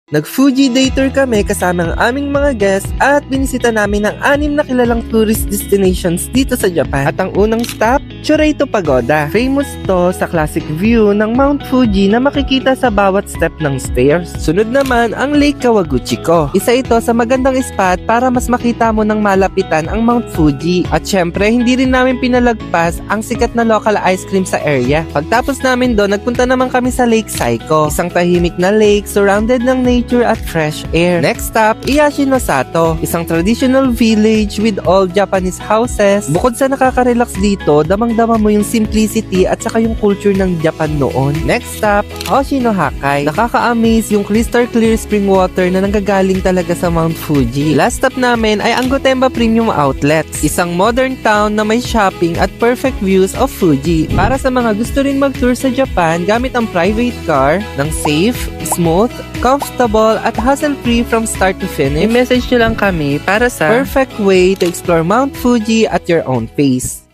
Nag-Fuji day tour kami kasama ang aming mga guests at binisita namin ang 6 na kilalang tourist destinations dito sa Japan. At ang unang stop, Choreito Pagoda. Famous to sa classic view ng Mount Fuji na makikita sa bawat step ng stairs. Sunod naman ang Lake Kawaguchiko. Isa ito sa magandang spot para mas makita mo ng malapitan ang Mount Fuji. At syempre, hindi rin namin pinalagpas ang sikat na local ice cream sa area. Pagtapos namin doon, nagpunta naman kami sa Lake Saiko. Isang tahimik na lake surrounded ng nature at fresh air. Next stop, Iyashinosato, isang traditional village with old Japanese houses. Bukod sa nakaka-relax dito, damang-dama mo yung simplicity at saka yung culture ng Japan noon. Next stop, Hoshinohakai. Nakaka-amaze yung crystal clear spring water na nanggagaling talaga sa Mount Fuji. Last stop namin ay ang Gotemba Premium Outlets, isang modern town na may shopping at perfect views of Fuji. Para sa mga gusto rin mag-tour sa Japan gamit ang private car ng safe, smooth, comfortable at hassle-free from start to finish, i-message nyo lang kami para sa perfect way to explore Mount Fuji at your own pace.